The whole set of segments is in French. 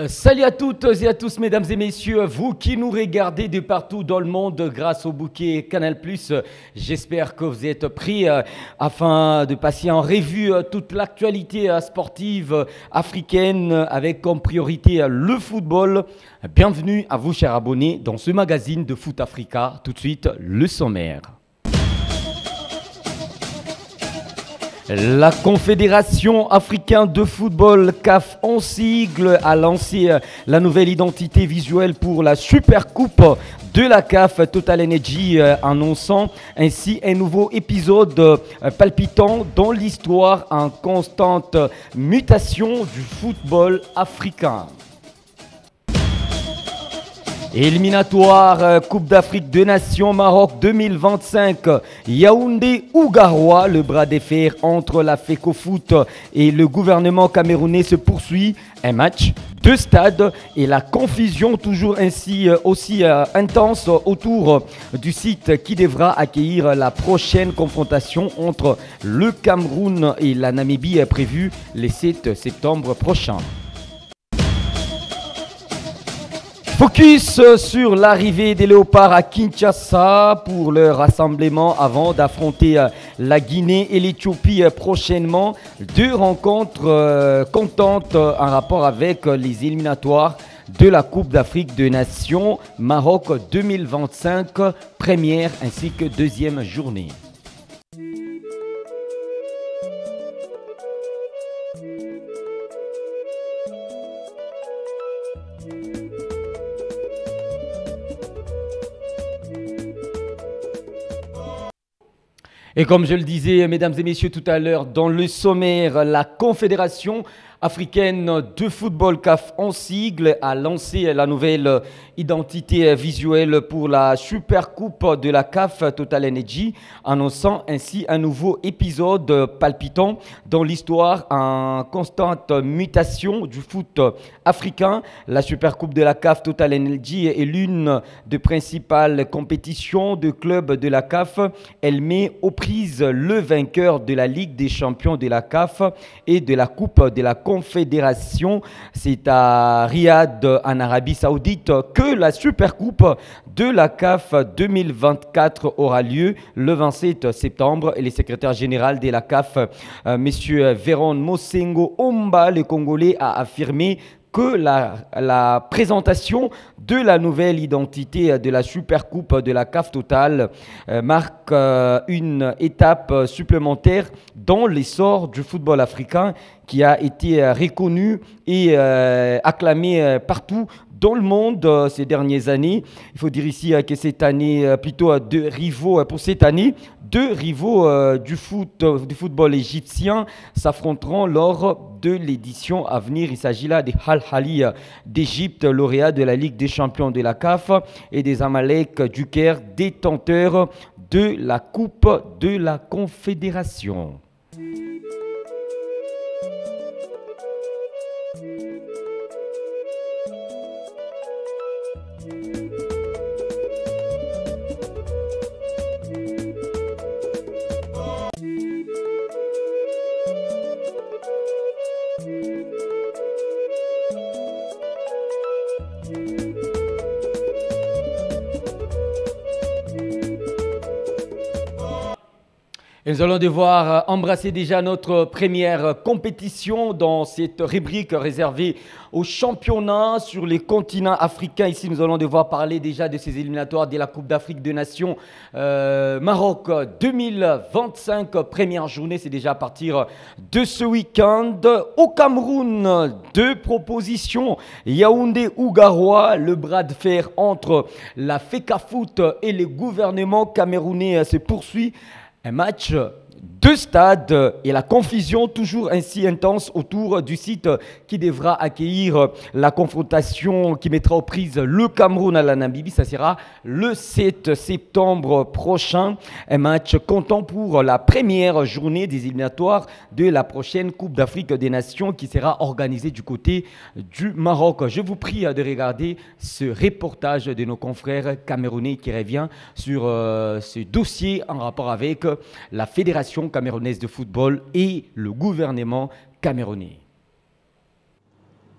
Salut à toutes et à tous, mesdames et messieurs, vous qui nous regardez de partout dans le monde grâce au bouquet Canal+. J'espère que vous êtes pris afin de passer en revue toute l'actualité sportive africaine avec comme priorité le football. Bienvenue à vous, chers abonnés, dans ce magazine de Foot Africa. Tout de suite, le sommaire. La Confédération africaine de football CAF en sigle a lancé la nouvelle identité visuelle pour la Super Coupe de la CAF Total Energy, annonçant ainsi un nouveau épisode palpitant dans l'histoire en constante mutation du football africain. Éliminatoire Coupe d'Afrique des Nations Maroc 2025, Yaoundé ou Garoua, le bras de fer entre la FECOFOOT et le gouvernement camerounais se poursuit. Un match, deux stades et la confusion toujours ainsi aussi intense autour du site qui devra accueillir la prochaine confrontation entre le Cameroun et la Namibie prévue le 7 septembre prochain. Focus sur l'arrivée des Léopards à Kinshasa pour leur rassemblement avant d'affronter la Guinée et l'Éthiopie prochainement. Deux rencontres comptantes en rapport avec les éliminatoires de la Coupe d'Afrique des Nations Maroc 2025, première ainsi que deuxième journée. Et comme je le disais, mesdames et messieurs, tout à l'heure, dans le sommaire, la Confédération africaine de football CAF en sigle a lancé la nouvelle identité visuelle pour la Super Coupe de la CAF Total Energy, annonçant ainsi un nouveau épisode palpitant dans l'histoire en constante mutation du foot africain. La Super Coupe de la CAF Total Energy est l'une des principales compétitions de clubs de la CAF. Elle met aux prises le vainqueur de la Ligue des champions de la CAF et de la Coupe de la Confédération. C'est à Riyad, en Arabie Saoudite, que la Super Coupe de la CAF 2024 aura lieu le 27 septembre. Et le secrétaire général de la CAF, M. Véron Mosengo Omba, le Congolais, a affirmé que la présentation de la nouvelle identité de la Super Coupe de la CAF Total marque une étape supplémentaire dans l'essor du football africain qui a été reconnu et acclamé partout dans le monde ces dernières années. Il faut dire ici que cette année, plutôt deux rivaux pour cette année, deux rivaux du football égyptien s'affronteront lors de l'édition à venir. Il s'agit là des Al Ahly d'Égypte, lauréat de la Ligue des champions de la CAF, et des Amalek du Caire, détenteurs de la Coupe de la Confédération. Et nous allons devoir embrasser déjà notre première compétition dans cette rubrique réservée aux championnats sur les continents africains. Ici, nous allons devoir parler déjà de ces éliminatoires de la Coupe d'Afrique des Nations Maroc 2025. Première journée, c'est déjà à partir de ce week-end. Au Cameroun, deux propositions. Yaoundé ou Garoua, le bras de fer entre la FECOFOOT et le gouvernement camerounais se poursuit. Un match, deux stades et la confusion toujours ainsi intense autour du site qui devra accueillir la confrontation qui mettra aux prises le Cameroun à la Namibie. Ça sera le 7 septembre prochain. Un match comptant pour la première journée des éliminatoires de la prochaine Coupe d'Afrique des Nations qui sera organisée du côté du Maroc. Je vous prie de regarder ce reportage de nos confrères camerounais qui revient sur ce dossier en rapport avec la Fédération camerounaise de football et le gouvernement camerounais.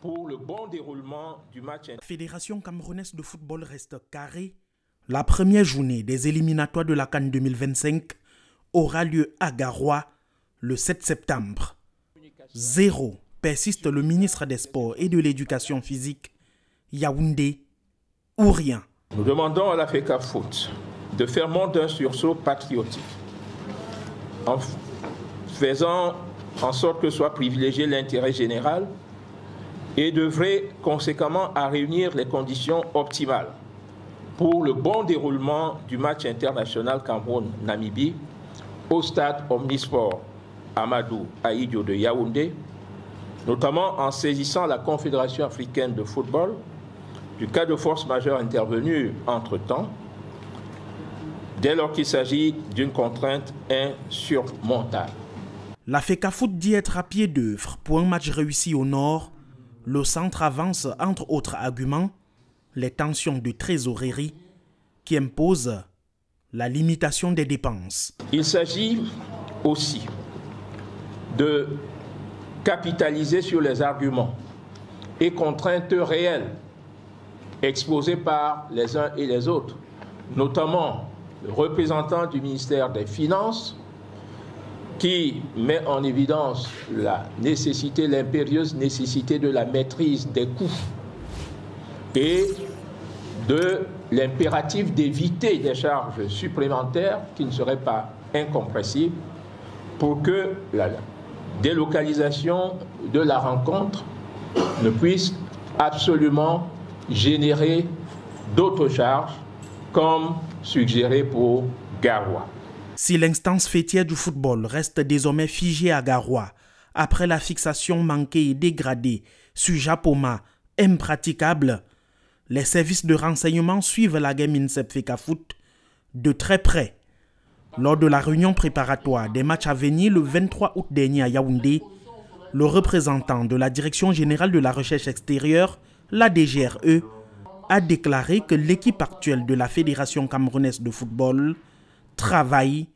pour le bon déroulement du match. La Fédération camerounaise de football reste carrée. La première journée des éliminatoires de la CAN 2025 aura lieu à Garoua le 7 septembre. 0 persiste le ministre des Sports et de l'Éducation physique, Yaoundé, ou rien. Nous demandons à la FECAFOOT de faire montre d'un sursaut patriotique en faisant en sorte que soit privilégié l'intérêt général et d'œuvrer conséquemment à réunir les conditions optimales pour le bon déroulement du match international Cameroun-Namibie au stade Omnisport Amadou Ahidjo de Yaoundé, notamment en saisissant la Confédération africaine de football du cas de force majeure intervenu entre-temps, dès lors qu'il s'agit d'une contrainte insurmontable. La FECAFOOT dit être à pied d'œuvre pour un match réussi au nord. Le centre avance, entre autres arguments, les tensions de trésorerie qui imposent la limitation des dépenses. Il s'agit aussi de capitaliser sur les arguments et contraintes réelles exposées par les uns et les autres, notamment le représentant du ministère des Finances, qui met en évidence la nécessité, l'impérieuse nécessité de la maîtrise des coûts et de l'impératif d'éviter des charges supplémentaires qui ne seraient pas incompressibles pour que la délocalisation de la rencontre ne puisse absolument générer d'autres charges comme suggéré pour Garoua. Si l'instance fêtière du football reste désormais figée à Garoua, après la fixation manquée et dégradée sur Japoma, impraticable, les services de renseignement suivent la game INSEP FECAFOOT de très près. Lors de la réunion préparatoire des matchs à venir le 23 août dernier à Yaoundé, le représentant de la Direction générale de la recherche extérieure, la DGRE, a déclaré que l'équipe actuelle de la Fédération camerounaise de football travaille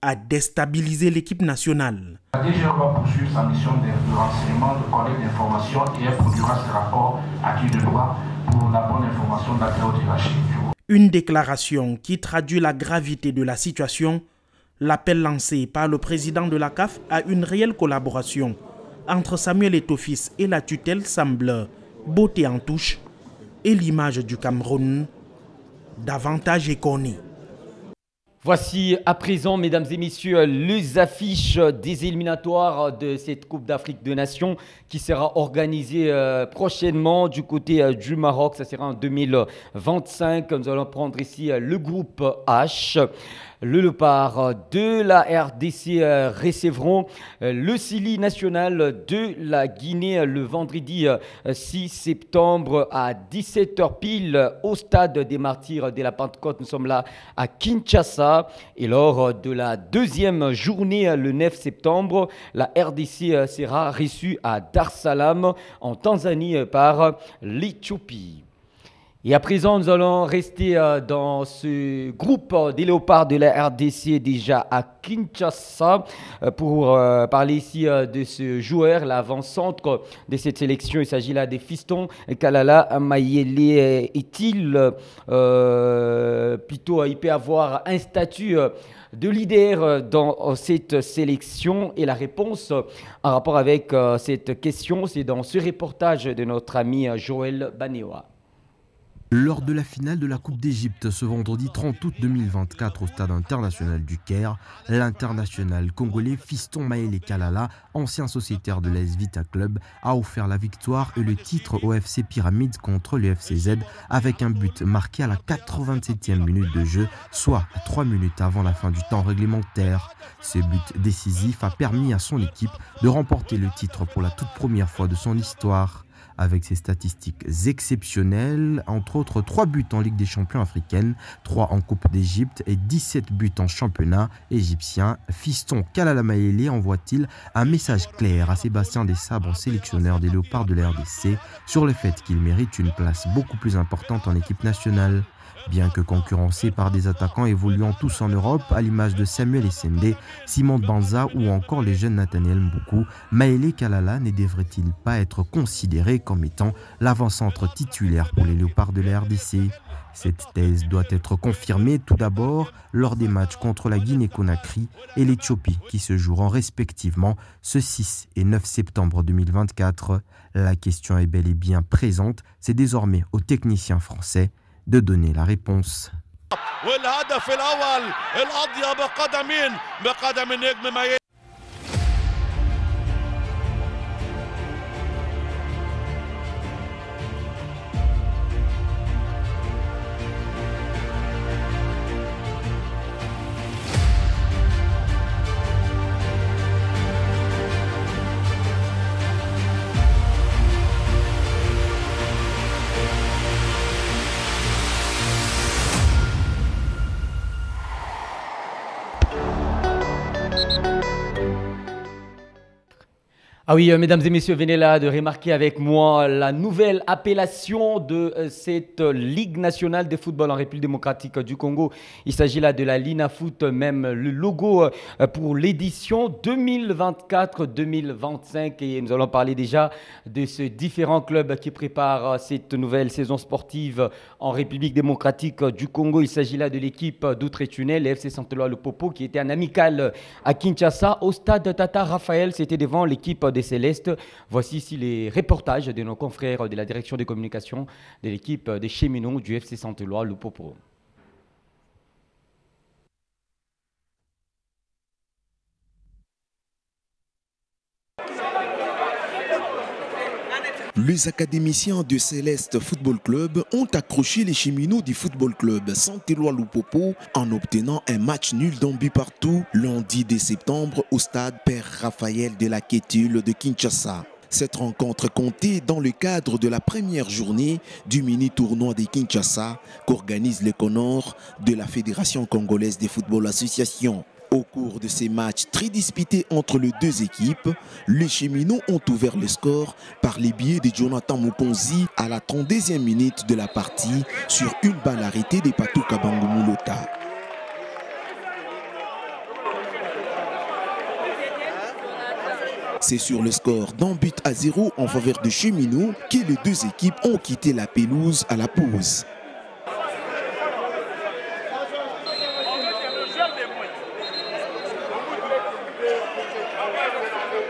à déstabiliser l'équipe nationale. La DGRE va poursuivre sa mission de renseignement, de collecte d'informations et elle produira ses rapports à qui de droit pour la bonne information de la très haute hiérarchie. Une déclaration qui traduit la gravité de la situation, l'appel lancé par le président de la CAF à une réelle collaboration entre Samuel Eto'o et la tutelle semble botter en touche et l'image du Cameroun davantage écornée. Voici à présent, mesdames et messieurs, les affiches des éliminatoires de cette Coupe d'Afrique des Nations qui sera organisée prochainement du côté du Maroc. Ça sera en 2025. Nous allons prendre ici le groupe H. Le Léopard de la RDC recevront le Sili national de la Guinée le vendredi 6 septembre à 17h pile au stade des Martyrs de la Pentecôte. Nous sommes là à Kinshasa. Et lors de la deuxième journée, le 9 septembre, la RDC sera reçue à Dar es Salaam en Tanzanie par l'Éthiopie. Et à présent, nous allons rester dans ce groupe des Léopards de la RDC déjà à Kinshasa pour parler ici de ce joueur, l'avant-centre de cette sélection. Il s'agit là des Fiston Kalala Mayele. Est-il plutôt, il peut avoir un statut de leader dans cette sélection? Et la réponse en rapport avec cette question, c'est dans ce reportage de notre ami Joël Banewa. Lors de la finale de la Coupe d'Égypte ce vendredi 30 août 2024 au stade international du Caire, l'international congolais Fiston Mayele Kalala, ancien sociétaire de l'AS Vita Club, a offert la victoire et le titre au FC Pyramides contre le FCZ avec un but marqué à la 87e minute de jeu, soit 3 minutes avant la fin du temps réglementaire. Ce but décisif a permis à son équipe de remporter le titre pour la toute première fois de son histoire. Avec ses statistiques exceptionnelles, entre autres 3 buts en Ligue des champions africaine, 3 en Coupe d'Égypte et 17 buts en championnat égyptien, Fiston Kalala Mayele envoie-t-il un message clair à Sébastien Desabre, sélectionneur des Léopards de la RDC, sur le fait qu'il mérite une place beaucoup plus importante en équipe nationale. Bien que concurrencé par des attaquants évoluant tous en Europe, à l'image de Samuel Essende, Simon Banza ou encore les jeunes Nathaniel Mboukou, Maëlé Kalala ne devrait-il pas être considéré comme étant l'avant-centre titulaire pour les Léopards de la RDC? Cette thèse doit être confirmée tout d'abord lors des matchs contre la Guinée-Conakry et l'Éthiopie qui se joueront respectivement ce 6 et 9 septembre 2024. La question est bel et bien présente, c'est désormais aux techniciens français de donner la réponse. Ah oui, mesdames et messieurs, venez là de remarquer avec moi la nouvelle appellation de cette Ligue nationale de football en République démocratique du Congo. Il s'agit là de la Linafoot, même le logo pour l'édition 2024-2025. Et nous allons parler déjà de ces différents clubs qui préparent cette nouvelle saison sportive en République démocratique du Congo. Il s'agit là de l'équipe d'Outre-Tunnel, le FC Saint-Éloi Le Popo, qui était en amical à Kinshasa au stade Tata Raphaël. C'était devant l'équipe des Célestes. Voici ici les reportages de nos confrères de la direction de communication de l'équipe des cheminots du FC Saint-Éloi Le Popo. Les académiciens de Céleste Football Club ont accroché les cheminots du Football Club Saint-Éloi Le Popo en obtenant un match nul d'un but partout lundi 10 septembre au stade Père Raphaël de la Kétule de Kinshasa. Cette rencontre comptait dans le cadre de la première journée du mini-tournoi de Kinshasa qu'organise le CONOR de la Fédération congolaise de football association. Au cours de ces matchs très disputés entre les deux équipes, les cheminots ont ouvert le score par les biais de Jonathan Mukonzi à la 32e minute de la partie sur une balle arrêtée de Patou Kabango Moulota. C'est sur le score d'1-0 en faveur des cheminots que les deux équipes ont quitté la pelouse à la pause.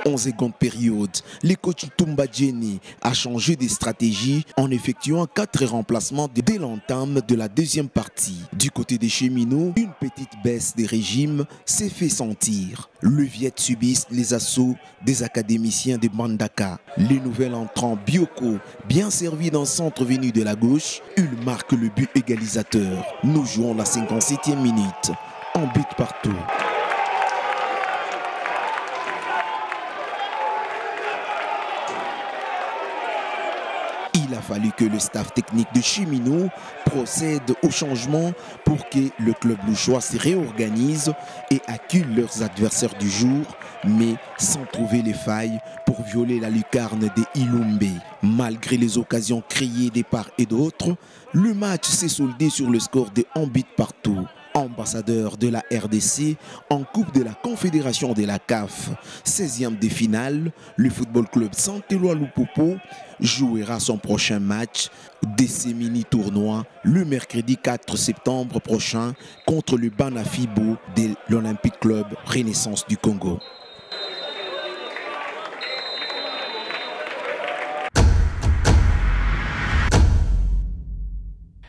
En seconde période, le coach Toumba Djeni a changé de stratégie en effectuant 4 remplacements dès l'entame de la deuxième partie. Du côté des cheminots, une petite baisse de régime s'est fait sentir. Le Viet subissent les assauts des académiciens de Bandaka. Le nouvel entrant Bioko, bien servi d'un centre venu de la gauche, il marque le but égalisateur. Nous jouons la 57e minute, en but partout. Il a fallu que le staff technique de Cheminots procède au changement pour que le club louchois se réorganise et accule leurs adversaires du jour, mais sans trouver les failles pour violer la lucarne des Ilumbe. Malgré les occasions créées des part et d'autre, le match s'est soldé sur le score de 1 but partout. Ambassadeur de la RDC en Coupe de la Confédération de la CAF, 16e de finale, le Football Club Saint-Éloi Le Popo jouera son prochain match de ces mini-tournois le mercredi 4 septembre prochain contre le Banafibo de l'Olympique Club Renaissance du Congo.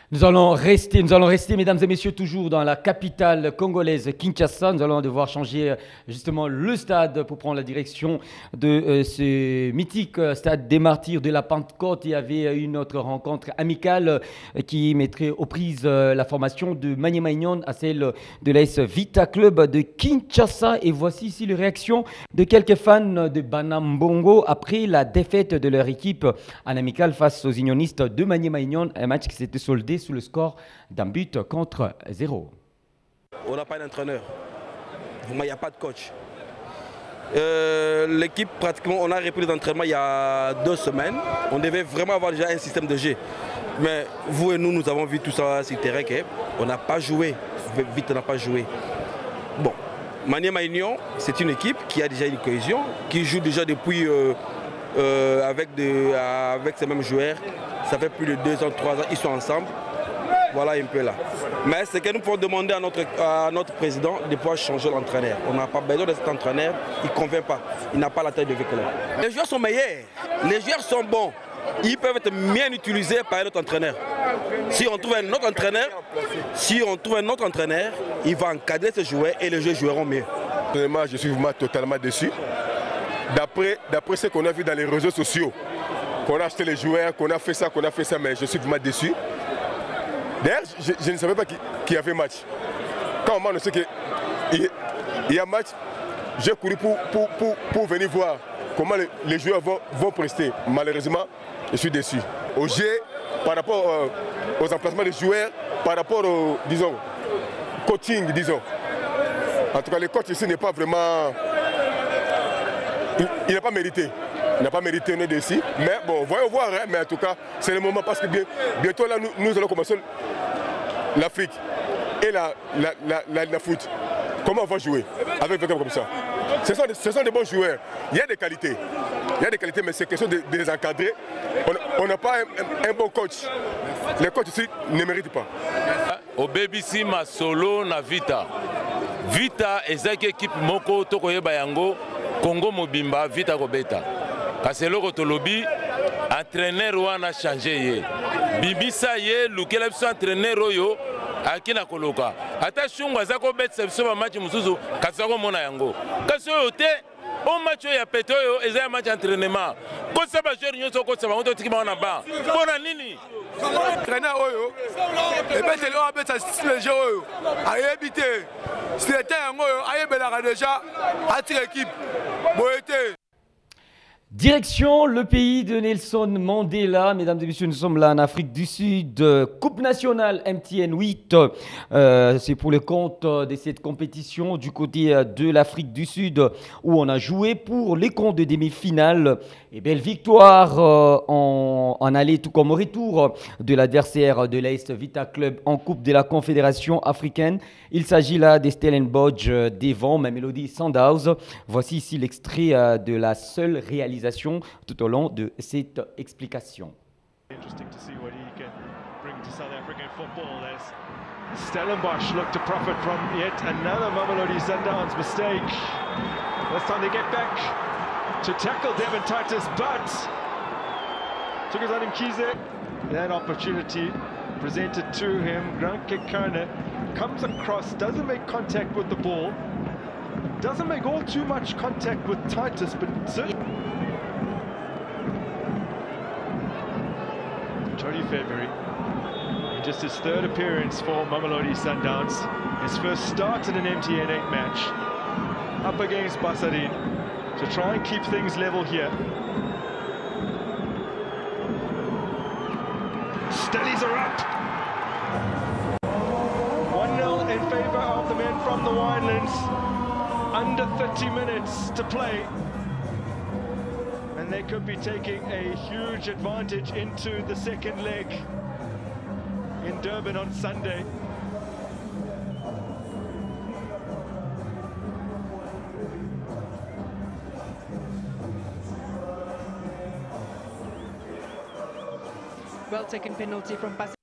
Nous allons rester, mesdames et messieurs, toujours dans la capitale congolaise, Kinshasa. Nous allons devoir changer justement le stade pour prendre la direction de ce mythique stade des Martyrs de la Pentecôte. Il y avait une autre rencontre amicale qui mettrait aux prises la formation de Maniema Union à celle de l'AS Vita Club de Kinshasa. Et voici ici les réactions de quelques fans de Banambongo après la défaite de leur équipe en amicale face aux unionistes de Maniema Union, un match qui s'était soldé sous le score d'un but contre 0. On n'a pas d'entraîneur, il n'y a pas de coach. L'équipe, pratiquement, on a repris les entraînements il y a 2 semaines. On devait vraiment avoir déjà un système de jeu. Mais vous et nous, nous avons vu tout ça sur le terrain. On n'a pas joué. Vite, on n'a pas joué. Bon, Maniema Union, c'est une équipe qui a déjà une cohésion, qui joue déjà depuis avec ces mêmes joueurs. Ça fait plus de 2 ans, 3 ans, ils sont ensemble. Voilà un peu là. Mais c'est que nous pouvons demander à notre président de pouvoir changer l'entraîneur. On n'a pas besoin de cet entraîneur, il ne convient pas. Il n'a pas la taille de véhicule. Les joueurs sont meilleurs, les joueurs sont bons. Ils peuvent être bien utilisés par notre entraîneur. Si on trouve un autre entraîneur, il va encadrer ces joueurs et les joueurs joueront mieux. Je suis vraiment totalement déçu. D'après ce qu'on a vu dans les réseaux sociaux, qu'on a acheté les joueurs, qu'on a fait ça, mais je suis vraiment déçu. D'ailleurs, je ne savais pas qu'il y avait match. Quand on sait qu'il y a match, j'ai couru pour venir voir comment les joueurs vont prester. Malheureusement, je suis déçu. Au jeu, par rapport aux emplacements des joueurs, par rapport au coaching, disons. En tout cas, le coach ici n'est pas vraiment... Il n'a pas mérité. Il n'a pas mérité, on est ici. Mais bon, voyons voir. Hein, mais en tout cas, c'est le moment parce que bientôt, là, nous allons commencer l'Afrique et la foot. Comment on va jouer avec des comme ça? Ce sont des bons joueurs. Il y a des qualités. Mais c'est question de les encadrer. On n'a pas un bon coach. Les coachs ici ne méritent pas. Au BBC Masolo na Vita. Vita est une équipe moko tokoyeba yango Congo Mobimba Vita Robeta. Kaselo Kotolobi entraîneur wana changé. Bibisa ye lukela biso entraîneur oyo akina koloka. Ata shungwa zako bet biso ba match mususu kasako mona yango. Kaso yote au match ya peto yo eza match entraînement. Ko saba joueur nyoso ko saba ngoto tikima na ba. Bona nini? Entraîneur oyo. Et bet le abet sa le jeu oyo. Ayebité. C'était yango oyo ayebela déjà à toute l'équipe. Boete. Direction le pays de Nelson Mandela. Mesdames et messieurs, nous sommes là en Afrique du Sud. Coupe nationale MTN 8. C'est pour le compte de cette compétition du côté de l'Afrique du Sud où on a joué pour les comptes de demi-finale. Et belle victoire en aller tout comme au retour de l'adversaire de l'Est Vita Club en Coupe de la Confédération africaine. Il s'agit là des Stellenbosch devant Mamelodi Sundowns. Voici ici l'extrait de la seule réalisation tout au long de cette explication. Stellenbosch look to profit from yet another Mamelodi Sundowns mistake. This time they get back to tackle Devin Titus, but Tukuzanim Kize, that opportunity presented to him. Grant Kekane comes across, doesn't make contact with the ball, doesn't make all too much contact with Titus, but Jody February, in just his third appearance for Mamelodi Sundowns, his first start in an MTN 8 match, up against Basarin to try and keep things level here. Stellies are up. 1-0 in favour of the men from the Winelands. Under 30 minutes to play. And they could be taking a huge advantage into the second leg in Durban on Sunday. Well taken penalty from Bas.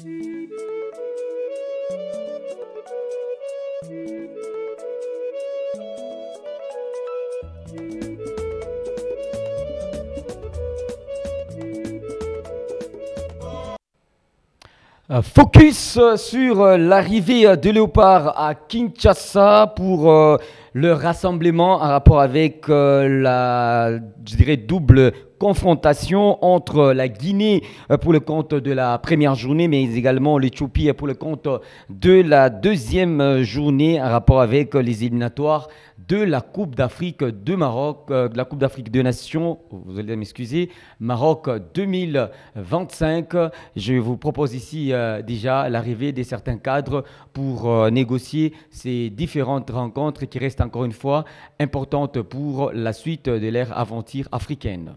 Focus sur l'arrivée de Léopard à Kinshasa pour le rassemblement en rapport avec la, je dirais, double confrontation entre la Guinée pour le compte de la première journée, mais également l'Éthiopie pour le compte de la deuxième journée en rapport avec les éliminatoires de la Coupe d'Afrique de Maroc, de la Coupe d'Afrique des Nations, vous allez m'excuser, Maroc 2025. Je vous propose ici déjà l'arrivée de certains cadres pour négocier ces différentes rencontres qui restent encore une fois importantes pour la suite de l'ère aventure africaine.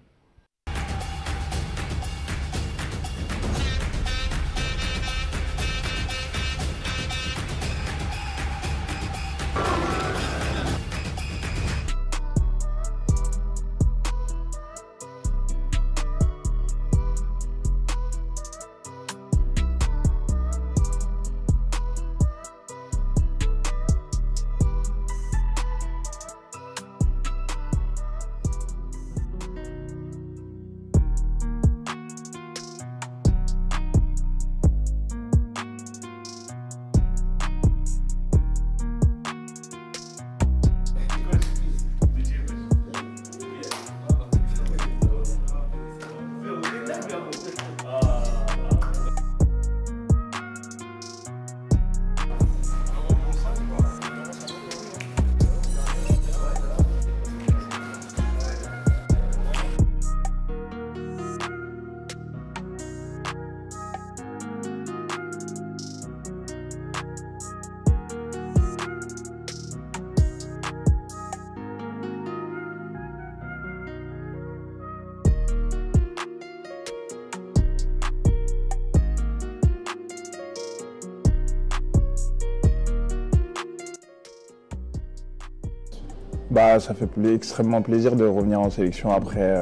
Ça fait extrêmement plaisir de revenir en sélection après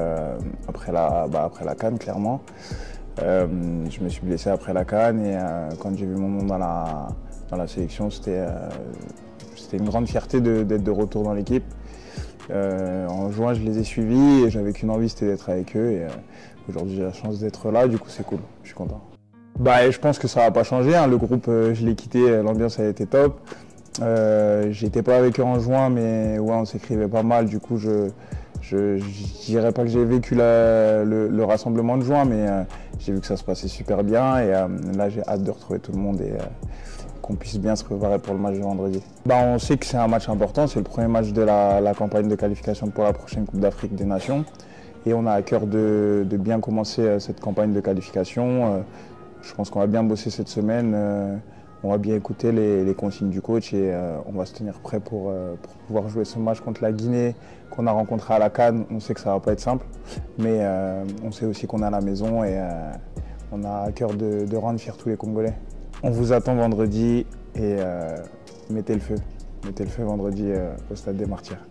la CAN, clairement. Je me suis blessé après la CAN et quand j'ai vu mon nom dans la sélection, c'était une grande fierté d'être de retour dans l'équipe. En juin, je les ai suivis et j'avais qu'une envie, c'était d'être avec eux. Et aujourd'hui, j'ai la chance d'être là, du coup, c'est cool, je suis content. Je pense que ça va pas changer, hein. Le groupe, je l'ai quitté, l'ambiance a été top. J'étais pas avec eux en juin, mais ouais, on s'écrivait pas mal. Du coup, je dirais pas que j'ai vécu le rassemblement de juin, mais j'ai vu que ça se passait super bien. Et là, j'ai hâte de retrouver tout le monde et qu'on puisse bien se préparer pour le match de vendredi. On sait que c'est un match important, c'est le premier match de la campagne de qualification pour la prochaine Coupe d'Afrique des Nations. Et on a à cœur de bien commencer cette campagne de qualification. Je pense qu'on va bien bosser cette semaine. On va bien écouter les consignes du coach et on va se tenir prêt pour pouvoir jouer ce match contre la Guinée qu'on a rencontré à la CAN. On sait que ça ne va pas être simple, mais on sait aussi qu'on est à la maison et on a à cœur de rendre fiers tous les Congolais. On vous attend vendredi et mettez le feu. Mettez le feu vendredi au Stade des Martyrs.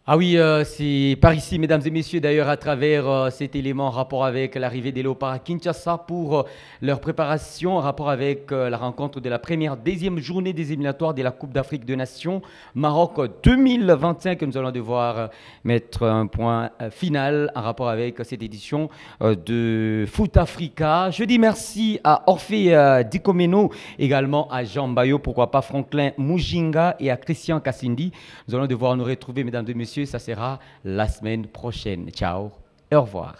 Ah oui, c'est par ici, mesdames et messieurs, d'ailleurs, à travers cet élément en rapport avec l'arrivée des Léopards à Kinshasa pour leur préparation, en rapport avec la rencontre de la deuxième journée des éliminatoires de la Coupe d'Afrique des Nations Maroc 2025. Nous allons devoir mettre un point final en rapport avec cette édition de Foot Africa. Je dis merci à Orphée Dikomeno, également à Jean Bayo, pourquoi pas Franklin Mujinga et à Christian Kassindi. Nous allons devoir nous retrouver, mesdames et messieurs. Ça sera la semaine prochaine. Ciao et au revoir.